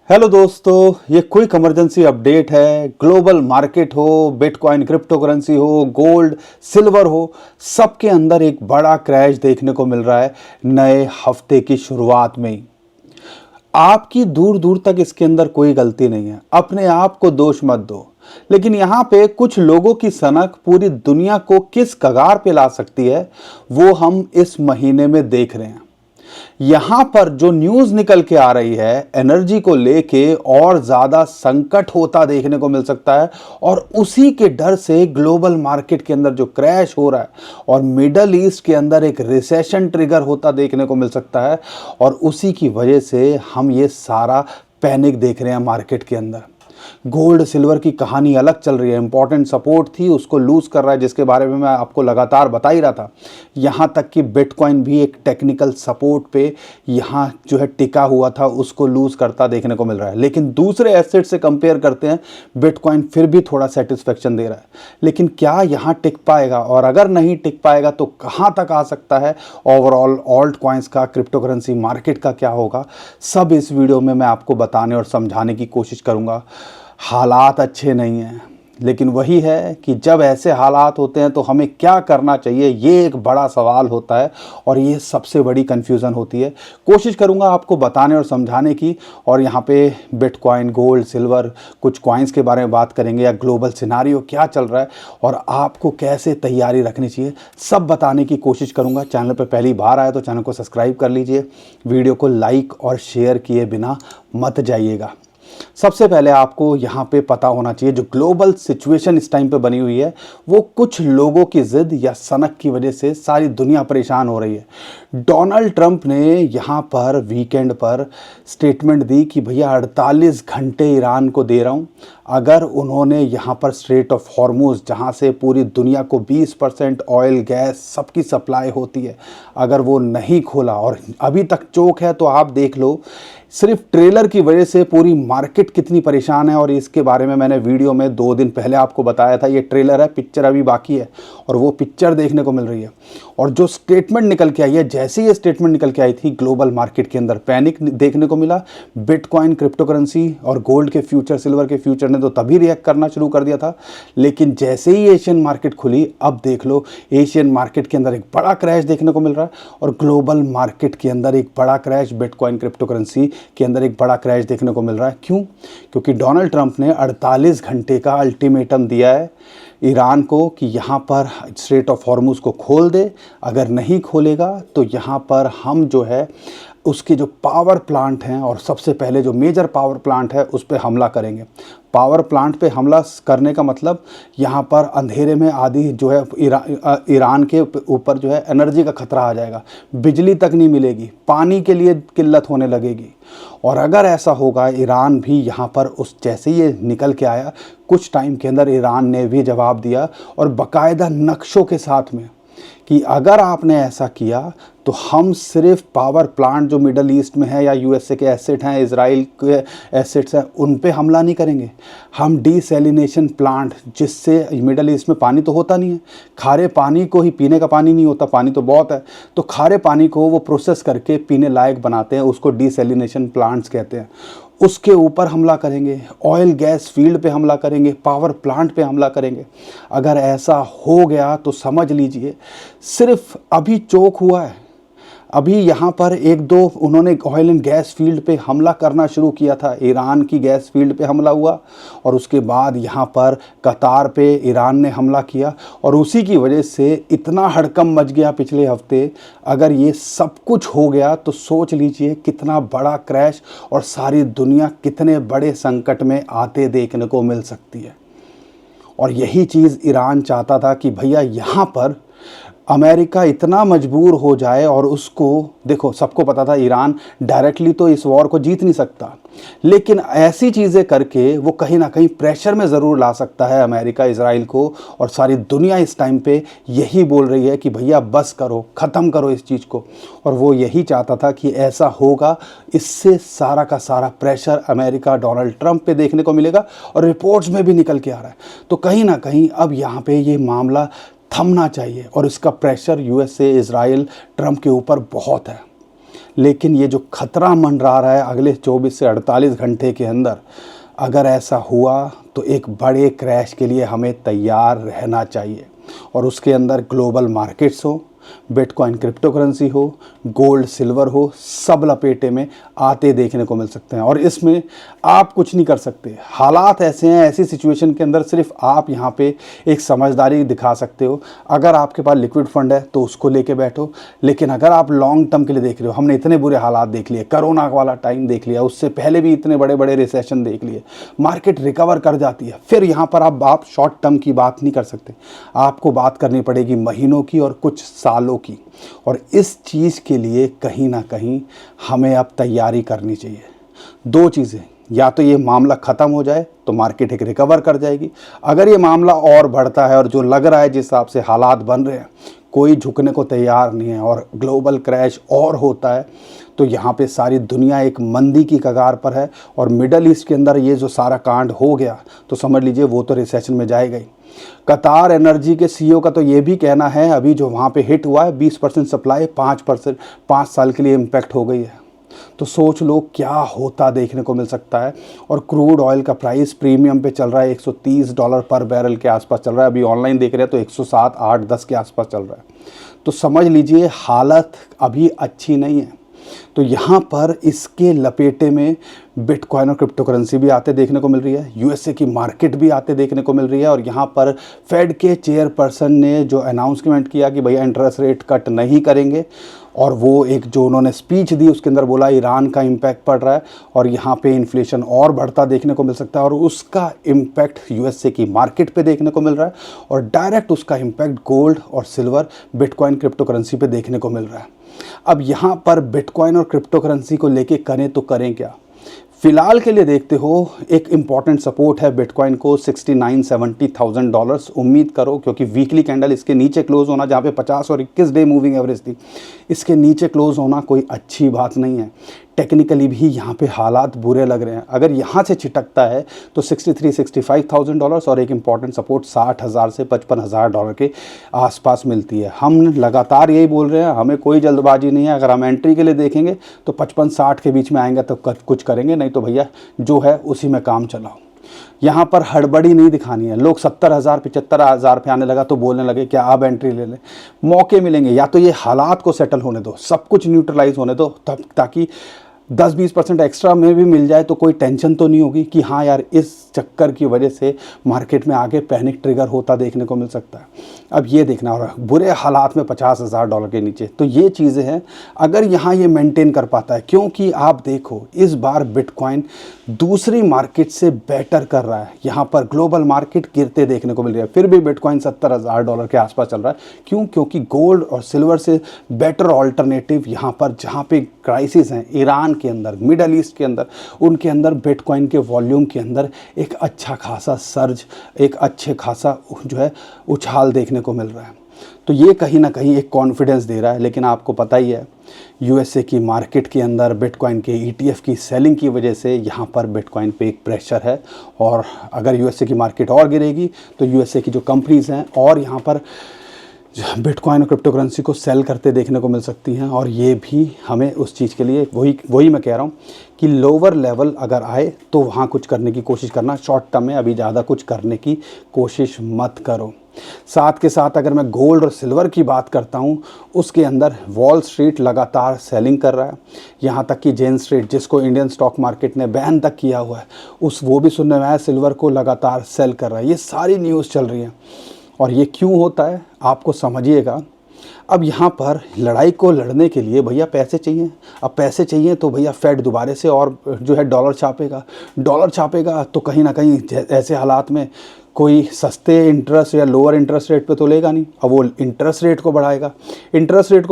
Hello दोस्तों, ये quick emergency update है। ग्लोबल मार्केट हो, बिटकॉइन क्रिप्टो करेंसी हो, गोल्ड सिल्वर हो, सबके अंदर एक बड़ा क्रैश देखने को मिल रहा है नए हफ्ते की शुरुआत में ही। आपकी दूर दूर तक इसके अंदर कोई गलती नहीं है, अपने आप को दोष मत दो। लेकिन यहाँ पे कुछ लोगों की सनक पूरी दुनिया को किस कगार पे ला सकती है, वो हम इस महीने में देख रहे हैं। यहां पर जो न्यूज निकल के आ रही है एनर्जी को लेके, और ज्यादा संकट होता देखने को मिल सकता है। और उसी के डर से ग्लोबल मार्केट के अंदर जो क्रैश हो रहा है और मिडल ईस्ट के अंदर एक रिसेशन ट्रिगर होता देखने को मिल सकता है। और उसी की वजह से हम ये सारा पैनिक देख रहे हैं मार्केट के अंदर। गोल्ड सिल्वर की कहानी अलग चल रही है। इंपॉर्टेंट सपोर्ट थी, उसको लूज कर रहा है, जिसके बारे में मैं आपको लगातार बता ही रहा था। यहाँ तक कि बिटकॉइन भी एक टेक्निकल सपोर्ट पे यहाँ जो है टिका हुआ था, उसको लूज करता देखने को मिल रहा है। लेकिन दूसरे एसेट से कंपेयर करते हैं, बिटकॉइन फिर भी थोड़ा सेटिस्फेक्शन दे रहा है। लेकिन क्या यहाँ टिक पाएगा, और अगर नहीं टिक पाएगा तो कहाँ तक आ सकता है? ओवरऑल ऑल्ट कॉइन्स का, क्रिप्टो करेंसी मार्केट का क्या होगा, सब इस वीडियो में मैं आपको बताने और समझाने की कोशिश करूँगा। हालात अच्छे नहीं हैं, लेकिन वही है कि जब ऐसे हालात होते हैं तो हमें क्या करना चाहिए, ये एक बड़ा सवाल होता है। और ये सबसे बड़ी कन्फ्यूज़न होती है। कोशिश करूंगा आपको बताने और समझाने की। और यहाँ पे बिटकॉइन, गोल्ड, सिल्वर, कुछ कॉइन्स के बारे में बात करेंगे, या ग्लोबल सिनारियो क्या चल रहा है और आपको कैसे तैयारी रखनी चाहिए, सब बताने की कोशिश करूँगा। चैनल पर पहली बार आए तो चैनल को सब्सक्राइब कर लीजिए। वीडियो को लाइक और शेयर किए बिना मत जाइएगा। सबसे पहले आपको यहाँ पे पता होना चाहिए, जो ग्लोबल सिचुएशन इस टाइम पे बनी हुई है, वो कुछ लोगों की जिद या सनक की वजह से सारी दुनिया परेशान हो रही है। डोनाल्ड ट्रंप ने यहाँ पर वीकेंड पर स्टेटमेंट दी कि भैया 48 घंटे ईरान को दे रहा हूँ। अगर उन्होंने यहाँ पर स्ट्रेट ऑफ हॉर्मुज, जहाँ से पूरी दुनिया को 20% ऑयल गैस सबकी सप्लाई होती है, अगर वो नहीं खोला और अभी तक चोक है, तो आप देख लो सिर्फ ट्रेलर की वजह से पूरी मार्केट कितनी परेशान है। और इसके बारे में मैंने वीडियो में 2 दिन पहले आपको बताया था। ये ट्रेलर है, पिक्चर अभी बाकी है, और वो पिक्चर देखने को मिल रही है। और जो स्टेटमेंट निकल के आई है, जैसे ही ये स्टेटमेंट निकल के आई थी, ग्लोबल मार्केट के अंदर पैनिक देखने को मिला। बिटकॉइन, क्रिप्टो करेंसी और गोल्ड के फ्यूचर, सिल्वर के फ्यूचर ने तो तभी रिएक्ट करना शुरू कर दिया था। लेकिन जैसे ही एशियन मार्केट खुली, अब देख लो एशियन मार्केट के अंदर एक बड़ा क्रैश देखने को मिल रहा है। और ग्लोबल मार्केट के अंदर एक बड़ा क्रैश, बिटकॉइन, क्रिप्टो करेंसी के अंदर एक बड़ा क्रैश देखने को मिल रहा है। क्यों? क्योंकि डोनाल्ड ट्रंप ने 48 घंटे का अल्टीमेटम दिया है ईरान को कि यहाँ पर स्ट्रेट ऑफ हॉर्मुज को खोल दे। अगर नहीं खोलेगा तो यहाँ पर हम जो है उसके जो पावर प्लांट हैं, और सबसे पहले जो मेजर पावर प्लांट है, उस पर हमला करेंगे। पावर प्लांट पे हमला करने का मतलब यहाँ पर अंधेरे में आधी जो है ईरान के ऊपर जो है एनर्जी का खतरा आ जाएगा। बिजली तक नहीं मिलेगी, पानी के लिए किल्लत होने लगेगी। और अगर ऐसा होगा, ईरान भी यहाँ पर उस जैसे ही ये निकल के आया, कुछ टाइम के अंदर ईरान ने भी जवाब दिया, और बाकायदा नक्शों के साथ में, कि अगर आपने ऐसा किया तो हम सिर्फ पावर प्लांट जो मिडल ईस्ट में है, या यूएसए के एसेट हैं, इजराइल के एसेट्स हैं, उन पे हमला नहीं करेंगे। हम डिसैलिनेशन प्लांट, जिससे मिडल ईस्ट में पानी तो होता नहीं है, खारे पानी को ही, पीने का पानी नहीं होता, पानी तो बहुत है, तो खारे पानी को वो प्रोसेस करके पीने लायक बनाते हैं, उसको डिसैलिनेशन प्लांट्स कहते हैं। उसके ऊपर हमला करेंगे, ऑयल गैस फील्ड पे हमला करेंगे, पावर प्लांट पे हमला करेंगे। अगर ऐसा हो गया तो समझ लीजिए, सिर्फ अभी चोक हुआ है, अभी यहाँ पर 1-2 उन्होंने ऑयल एंड गैस फील्ड पे हमला करना शुरू किया था। ईरान की गैस फील्ड पे हमला हुआ, और उसके बाद यहाँ पर कतार पे ईरान ने हमला किया, और उसी की वजह से इतना हड़कंप मच गया पिछले हफ्ते। अगर ये सब कुछ हो गया तो सोच लीजिए कितना बड़ा क्रैश और सारी दुनिया कितने बड़े संकट में आते देखने को मिल सकती है। और यही चीज़ ईरान चाहता था कि भैया यहाँ पर अमेरिका इतना मजबूर हो जाए। और उसको देखो, सबको पता था ईरान डायरेक्टली तो इस वॉर को जीत नहीं सकता, लेकिन ऐसी चीज़ें करके वो कहीं ना कहीं प्रेशर में ज़रूर ला सकता है अमेरिका, इजराइल को। और सारी दुनिया इस टाइम पे यही बोल रही है कि भैया बस करो, ख़त्म करो इस चीज़ को। और वो यही चाहता था कि ऐसा होगा, इससे सारा का सारा प्रेशर अमेरिका, डोनाल्ड ट्रंप पे देखने को मिलेगा। और रिपोर्ट्स में भी निकल के आ रहा है। तो कहीं ना कहीं अब यहाँ पे ये मामला थमना चाहिए, और इसका प्रेशर यूएसए, इजराइल, ट्रंप के ऊपर बहुत है। लेकिन ये जो खतरा मंडरा रहा है अगले 24 से 48 घंटे के अंदर, अगर ऐसा हुआ तो एक बड़े क्रैश के लिए हमें तैयार रहना चाहिए। और उसके अंदर ग्लोबल मार्केट्स हो, बिटकॉइन क्रिप्टो करेंसी हो, गोल्ड सिल्वर हो, सब लपेटे में आते देखने को मिल सकते हैं। और इसमें आप कुछ नहीं कर सकते, हालात ऐसे हैं, ऐसी सिचुएशन के अंदर सिर्फ आप यहाँ पे एक समझदारी दिखा सकते हो। अगर आपके पास लिक्विड फंड है तो उसको लेके बैठो, लेकिन अगर आप लॉन्ग टर्म के लिए देख रहे हो, हमने इतने बुरे हालात देख लिए, कोरोना वाला टाइम देख लिया, उससे पहले भी इतने बड़े बड़े रिसेशन देख लिए, मार्केट रिकवर कर जाती है, फिर यहाँ पर आप शॉर्ट टर्म की बात नहीं कर सकते, आपको बात करनी पड़ेगी महीनों की और कुछ सालों की। और इस चीज़ के लिए कहीं ना कहीं हमें अब तैयारी करनी चाहिए। दो चीज़ें, या तो ये मामला ख़त्म हो जाए तो मार्केट एक रिकवर कर जाएगी, अगर ये मामला और बढ़ता है और जो लग रहा है जिस हिसाब से हालात बन रहे हैं, कोई झुकने को तैयार नहीं है और ग्लोबल क्रैश और होता है, तो यहाँ पे सारी दुनिया एक मंदी की कगार पर है। और मिडल ईस्ट के अंदर ये जो सारा कांड हो गया तो समझ लीजिए वो तो रिसेशन में जाएगा ही। कतार एनर्जी के सीईओ का तो ये भी कहना है, अभी जो वहाँ पे हिट हुआ है 20% सप्लाई 5% 5 साल के लिए इम्पैक्ट हो गई है। तो सोच लो क्या होता देखने को मिल सकता है। और क्रूड ऑयल का प्राइस प्रीमियम पे चल रहा है, $130 पर बैरल के आसपास चल रहा है। अभी ऑनलाइन देख रहे हैं तो 107, 8, 10 के आसपास चल रहा है। तो समझ लीजिए हालत अभी अच्छी नहीं है। तो यहाँ पर इसके लपेटे में बिटकॉइन और क्रिप्टो करेंसी भी आते देखने को मिल रही है, यूएसए की मार्केट भी आते देखने को मिल रही है। और यहाँ पर फेड के चेयरपर्सन ने जो अनाउंसमेंट किया कि भैया इंटरेस्ट रेट कट नहीं करेंगे, और वो एक जो उन्होंने स्पीच दी उसके अंदर बोला ईरान का इम्पैक्ट पड़ रहा है और यहाँ पे इन्फ्लेशन और बढ़ता देखने को मिल सकता है, और उसका इम्पैक्ट यूएसए की मार्केट पे देखने को मिल रहा है, और डायरेक्ट उसका इम्पैक्ट गोल्ड और सिल्वर, बिटकॉइन क्रिप्टो करेंसी पे देखने को मिल रहा है। अब यहाँ पर बिटकॉइन और क्रिप्टो करेंसी को लेके करें तो करें क्या? फिलहाल के लिए देखते हो एक इम्पॉर्टेंट सपोर्ट है बिटकॉइन को $69-70,000 उम्मीद करो, क्योंकि वीकली कैंडल इसके नीचे क्लोज होना, जहाँ पे 50 और 21 डे मूविंग एवरेज थी, इसके नीचे क्लोज होना कोई अच्छी बात नहीं है। टेक्निकली भी यहाँ पे हालात बुरे लग रहे हैं। अगर यहाँ से छिटकता है तो $63-65,000 और एक इम्पॉर्टेंट सपोर्ट $60,000 से $55,000 के आसपास मिलती है। हम लगातार यही बोल रहे हैं, हमें कोई जल्दबाजी नहीं है। अगर हम एंट्री के लिए देखेंगे तो 55-60 के बीच में आएंगे तो कुछ करेंगे, नहीं तो भैया जो है उसी में काम चलाओ। यहाँ पर हड़बड़ी नहीं दिखानी है। लोग 70,000 75,000 पे आने लगा तो बोलने लगे क्या अब एंट्री ले लें। मौके मिलेंगे, या तो ये हालात को सेटल होने दो, सब कुछ न्यूट्रलाइज होने दो, तब ताकि 10-20% एक्स्ट्रा में भी मिल जाए तो कोई टेंशन तो नहीं होगी कि हाँ यार इस चक्कर की वजह से मार्केट में आगे पैनिक ट्रिगर होता देखने को मिल सकता है। अब ये देखना, और बुरे हालात में $50,000 के नीचे, तो ये चीज़ें हैं। अगर यहाँ ये मेंटेन कर पाता है, क्योंकि आप देखो इस बार बिटकॉइन दूसरी मार्केट से बेटर कर रहा है। यहाँ पर ग्लोबल मार्केट गिरते देखने को मिल रहा है, फिर भी बिटकॉइन $70,000 के आसपास चल रहा है। क्यों? क्योंकि गोल्ड और सिल्वर से बेटर ऑल्टरनेटिव यहाँ पर जहाँ पे क्राइसिस हैं ईरान के अंदर, मिडल ईस्ट के अंदर, उनके अंदर बिटकॉइन के वॉल्यूम के अंदर एक अच्छा खासा सर्ज, एक अच्छे खासा जो है उछाल देखने को मिल रहा है। तो ये कहीं ना कहीं एक कॉन्फिडेंस दे रहा है। लेकिन आपको पता ही है यूएसए की मार्केट के अंदर बिटकॉइन के ईटीएफ की सेलिंग की वजह से यहाँ पर बिटकॉइन पे एक प्रेशर है, और अगर यूएसए की मार्केट और गिरेगी तो यूएसए की जो कंपनीज़ हैं और यहाँ पर बिटकॉइन और क्रिप्टो करेंसी को सेल करते देखने को मिल सकती हैं। और ये भी हमें उस चीज़ के लिए वही मैं कह रहा हूँ कि लोअर लेवल अगर आए तो वहाँ कुछ करने की कोशिश करना। शॉर्ट टर्म में अभी ज़्यादा कुछ करने की कोशिश मत करो। साथ के साथ अगर मैं गोल्ड और सिल्वर की बात करता हूँ, उसके अंदर वॉल स्ट्रीट लगातार सेलिंग कर रहा है। यहाँ तक कि जेन स्ट्रीट, जिसको इंडियन स्टॉक मार्केट ने बैन तक किया हुआ है, वो भी सुनने में आया सिल्वर को लगातार सेल कर रहा है। ये सारी न्यूज़ चल रही है। और ये क्यों होता है आपको समझिएगा। अब यहाँ पर लड़ाई को लड़ने के लिए भैया पैसे चाहिए। अब पैसे चाहिए तो भैया फेड दोबारा से और जो है डॉलर छापेगा तो कहीं ना कहीं ऐसे हालात में कोई सस्ते इंटरेस्ट या लोअर इंटरेस्ट रेट पे तो लेगा नहीं। अब वो इंटरेस्ट रेट को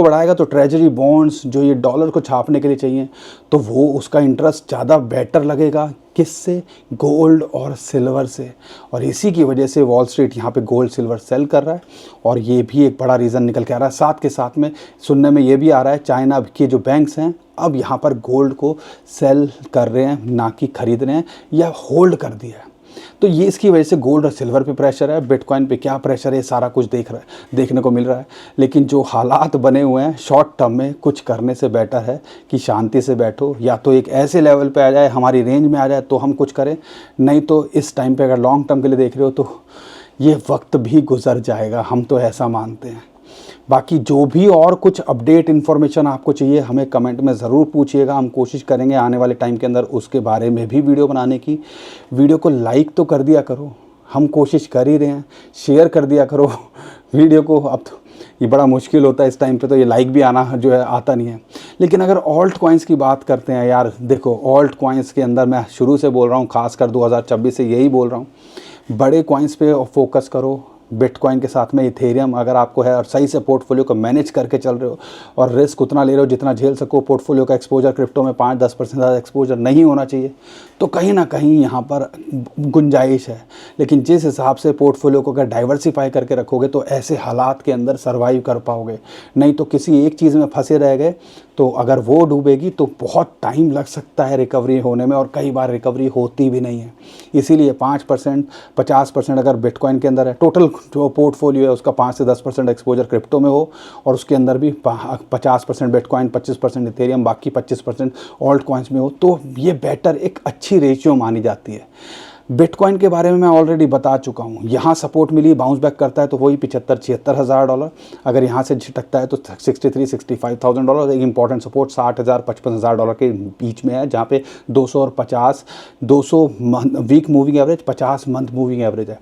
बढ़ाएगा तो ट्रेजरी बॉन्ड्स जो ये डॉलर को छापने के लिए चाहिए, तो वो उसका इंटरेस्ट ज़्यादा बेटर लगेगा किससे? गोल्ड और सिल्वर से। और इसी की वजह से वॉल स्ट्रीट यहाँ पे गोल्ड सिल्वर सेल कर रहा है, और ये भी एक बड़ा रीज़न निकल के आ रहा है। साथ के साथ में सुनने में ये भी आ रहा है चाइना के जो बैंक्स हैं अब यहाँ पर गोल्ड को सेल कर रहे हैं, ना कि खरीद रहे हैं या होल्ड कर दिया है। तो ये इसकी वजह से गोल्ड और सिल्वर पे प्रेशर है, बिटकॉइन पे क्या प्रेशर है, सारा कुछ देखने को मिल रहा है। लेकिन जो हालात बने हुए हैं शॉर्ट टर्म में, कुछ करने से बेटर है कि शांति से बैठो, या तो एक ऐसे लेवल पे आ जाए, हमारी रेंज में आ जाए तो हम कुछ करें, नहीं तो इस टाइम पे अगर लॉन्ग टर्म के लिए देख रहे हो तो ये वक्त भी गुजर जाएगा, हम तो ऐसा मानते हैं। बाकी जो भी और कुछ अपडेट इन्फॉर्मेशन आपको चाहिए हमें कमेंट में ज़रूर पूछिएगा, हम कोशिश करेंगे आने वाले टाइम के अंदर उसके बारे में भी वीडियो बनाने की। वीडियो को लाइक तो कर दिया करो, हम कोशिश कर ही रहे हैं, शेयर कर दिया करो वीडियो को। अब तो ये बड़ा मुश्किल होता है इस टाइम पे, तो ये लाइक भी आना जो है आता नहीं है। लेकिन अगर ऑल्ट कॉइन्स की बात करते हैं यार, देखो ऑल्ट कॉइन्स के अंदर मैं शुरू से बोल रहा हूँ, खासकर 2026 से यही बोल रहा हूँ, बड़े कॉइन्स पे फोकस करो। बिटकॉइन के साथ में इथेरियम अगर आपको है और सही से पोर्टफोलियो को मैनेज करके चल रहे हो और रिस्क उतना ले रहे हो जितना झेल सको, पोर्टफोलियो का एक्सपोजर क्रिप्टो में 5-10% ज़्यादा एक्सपोजर नहीं होना चाहिए, तो कहीं ना कहीं यहाँ पर गुंजाइश है। लेकिन जिस हिसाब से पोर्टफोलियो को अगर डाइवर्सिफाई करके रखोगे तो ऐसे हालात के अंदर सर्वाइव कर पाओगे, नहीं तो किसी एक चीज़ में फंसे रह गए तो अगर वो डूबेगी तो बहुत टाइम लग सकता है रिकवरी होने में, और कई बार रिकवरी होती भी नहीं है। इसीलिए 5% 50% अगर बिटकॉइन के अंदर है, टोटल जो पोर्टफोलियो है उसका 5 से 10% एक्सपोजर क्रिप्टो में हो, और उसके अंदर भी 50% बिटकॉइन, 25% इथेरियम, बाकी 25% ऑल्ट कॉइन्स में हो, तो ये बेटर एक अच्छी रेशियो मानी जाती है। बिटकॉइन के बारे में मैं ऑलरेडी बता चुका हूँ, यहाँ सपोर्ट मिली, बाउंस बैक करता है तो वही 75-76 हज़ार डॉलर, अगर यहाँ से झटकता है तो 63-65,000 डॉलर। एक इंपॉर्टेंट सपोर्ट 60,000-55 हज़ार डॉलर के बीच में है, जहाँ पे 200 और 50, 200 week moving average, 50 month moving average है।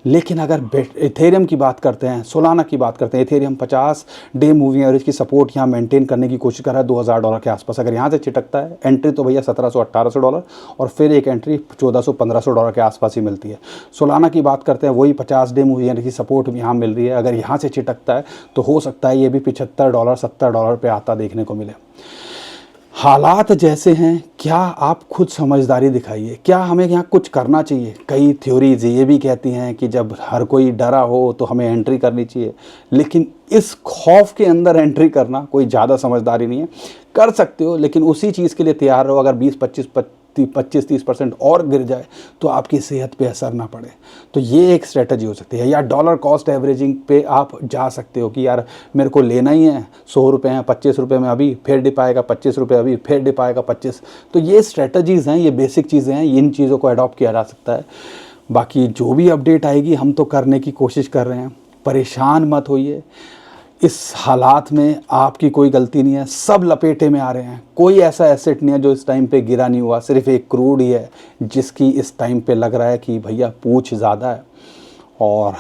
लेकिन अगर इथेरियम की बात करते हैं, सोलाना की बात करते हैं, इथेरियम 50 डे मूविंग एवरेज की सपोर्ट यहाँ मेंटेन करने की कोशिश कर रहा है 2,000 डॉलर के आसपास। अगर यहाँ से चिटकता है, एंट्री तो भैया 1700-1800 डॉलर, और फिर एक एंट्री 1400-1500 डॉलर के आसपास ही मिलती है। सोलाना की बात करते हैं, वही 50 डे मूविंग एवरेज की सपोर्ट यहाँ मिल रही है, अगर यहाँ से चिटकता है तो हो सकता है ये भी 75 डॉलर 70 डॉलर पर आता देखने को मिले। हालात जैसे हैं, क्या आप खुद समझदारी दिखाइए, क्या हमें यहाँ कुछ करना चाहिए। कई थ्योरीज ये भी कहती हैं कि जब हर कोई डरा हो तो हमें एंट्री करनी चाहिए, लेकिन इस खौफ के अंदर एंट्री करना कोई ज़्यादा समझदारी नहीं है। कर सकते हो, लेकिन उसी चीज़ के लिए तैयार रहो, अगर 25-30% और गिर जाए तो आपकी सेहत पे असर ना पड़े। तो ये एक स्ट्रेटजी हो सकती है। या डॉलर कॉस्ट एवरेजिंग पे आप जा सकते हो कि यार मेरे को लेना ही है, 100 रुपये हैं, 25 रुपये में अभी फिर डिप आएगा, 25 रुपये अभी फिर डिप आएगा 25। तो ये स्ट्रेटजीज़ हैं, ये बेसिक चीज़ें हैं, इन चीज़ों को अडॉप्ट किया जा सकता है। बाकी जो भी अपडेट आएगी हम तो करने की कोशिश कर रहे हैं, परेशान मत होइए। इस हालात में आपकी कोई गलती नहीं है, सब लपेटे में आ रहे हैं। कोई ऐसा एसेट नहीं है जो इस टाइम पे गिरा नहीं हुआ, सिर्फ एक क्रूड ही है जिसकी इस टाइम पे लग रहा है कि भैया पूछ ज़्यादा है, और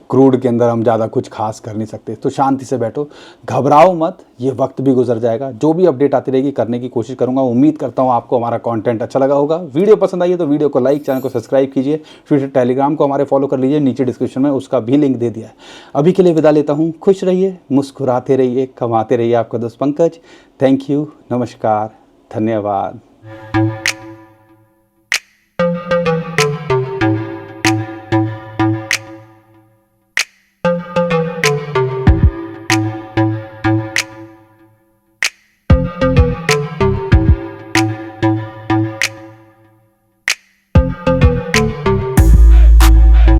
क्रूड के अंदर हम ज़्यादा कुछ खास कर नहीं सकते। तो शांति से बैठो, घबराओ मत, ये वक्त भी गुजर जाएगा। जो भी अपडेट आती रहेगी करने की कोशिश करूंगा। उम्मीद करता हूँ आपको हमारा कंटेंट अच्छा लगा होगा। वीडियो पसंद आई है तो वीडियो को लाइक, चैनल को सब्सक्राइब कीजिए, ट्विटर टेलीग्राम को हमारे फॉलो कर लीजिए, नीचे डिस्क्रिप्शन में उसका भी लिंक दे दिया है। अभी के लिए विदा लेता हूँ, खुश रहिए, मुस्कुराते रहिए, कमाते रहिए। आपका दोस्त पंकज, थैंक यू, नमस्कार, धन्यवाद।